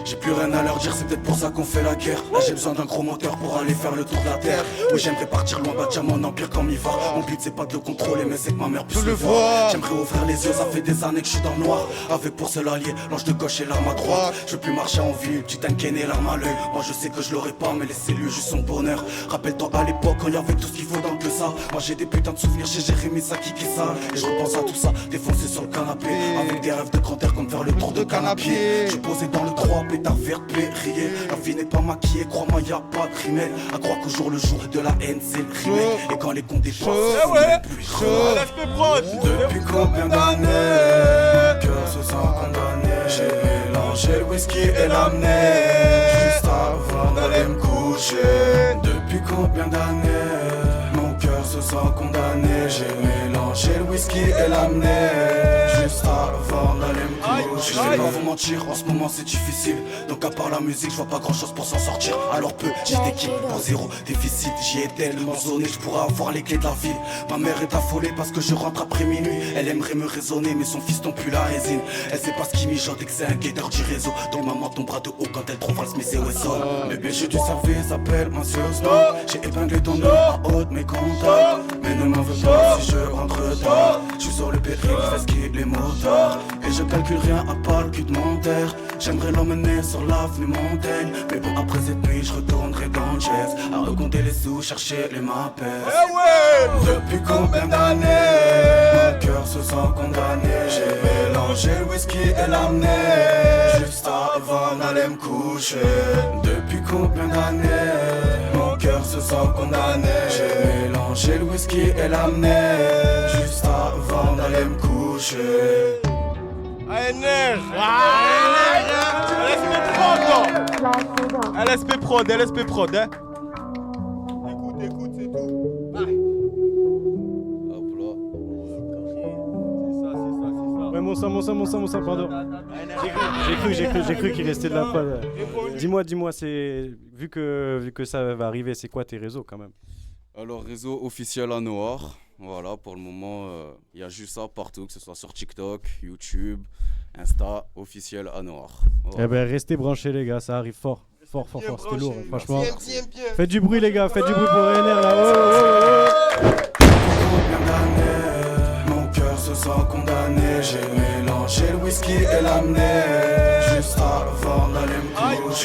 J'ai plus rien à leur dire, c'est peut-être pour ça qu'on fait la guerre. Là j'ai besoin d'un gros moteur pour aller faire le tour de la terre. Oui j'aimerais partir loin, bâtir mon empire comme il va. Mon but c'est pas de le contrôler mais c'est que ma mère puisse le voir. J'aimerais ouvrir les yeux, ça fait des années que je suis dans le noir. Avec pour seul allié, l'ange de gauche et l'arme à droite. Je veux plus marcher en ville, petit et l'arme à l'œil. Moi je sais que je l'aurais pas mais laissez-lui juste son bonheur. Rappelle-toi à l'époque quand y'avait tout ce qu'il faut dans que ça. Moi j'ai des putains de souvenirs chez Jérémy Saki qui ça. Et je repense à tout ça, défoncé sur le canapé. Avec des rêves de grand air comme faire le tour de canapé. Je posé dans le 3, pétard vert, périllé. La vie n'est pas maquillée, crois-moi y'a pas de rimel. À croire qu'au jour le jour de la haine c'est le remake. Et quand les comptes dépassent, depuis combien d'années mon cœur se sent condamné. J'ai mélangé le whisky et l'amné juste avant d'aller me coucher. Depuis combien d'années mon cœur se sent condamné. J'ai mélangé le whisky et l'amné juste avant d'aller me coucher. Je vais pas vous mentir, en ce moment c'est difficile. Donc à part la musique, je vois pas grand chose pour s'en sortir. Alors peu, j'ai d'équipe pour zéro déficit. J'y ai tellement zoné, je pourrais avoir les clés de la ville. Ma mère est affolée parce que je rentre après minuit. Elle aimerait me raisonner mais son fils tombe plus la résine. Elle sait pas ce qui mijote et que c'est un guetteur du réseau. Donc maman tombera de haut quand elle trouvera le smith et Wesson. Bébé j'ai du service, appelle moi sur stop. J'ai épinglé ton nom à haute mes contacts. Mais ne m'en veux pas si je rentre tard. J'suis sur le périph', fais ce qu'il les motards. Et je calcule rien à part le cul de mon terre. J'aimerais l'emmener sur l'avenue Montaigne. Mais bon après cette nuit je retournerai dans le jazz. À recompter les sous, chercher les mappes. Depuis combien d'années mon cœur se sent condamné. J'ai mélangé le whisky et l'amné juste avant d'aller me coucher. Depuis combien d'années mon cœur se sent condamné. J'ai mélangé le whisky et l'amné juste avant d'aller me coucher. ANR LSP Prod, LSP Prod, hein. Écoute, c'est tout. Hop là. C'est ça. Ouais, mon sang, pardon. J'ai cru qu'il restait de la prod. Dis-moi, c'est vu que ça va arriver, c'est quoi tes réseaux quand même? Alors réseau officiel à Noir. Voilà, pour le moment, il y a juste ça partout, que ce soit sur TikTok, YouTube, Insta, officiel à Noir. Voilà. Eh ben restez branchés les gars, ça arrive fort, c'était lourd, franchement. Bien. Faites du bruit les gars, faites du bruit pour ANR là. Combien d'années mon cœur se sent condamné. J'ai mélangé le whisky et l'amné juste avant d'aller me coucher.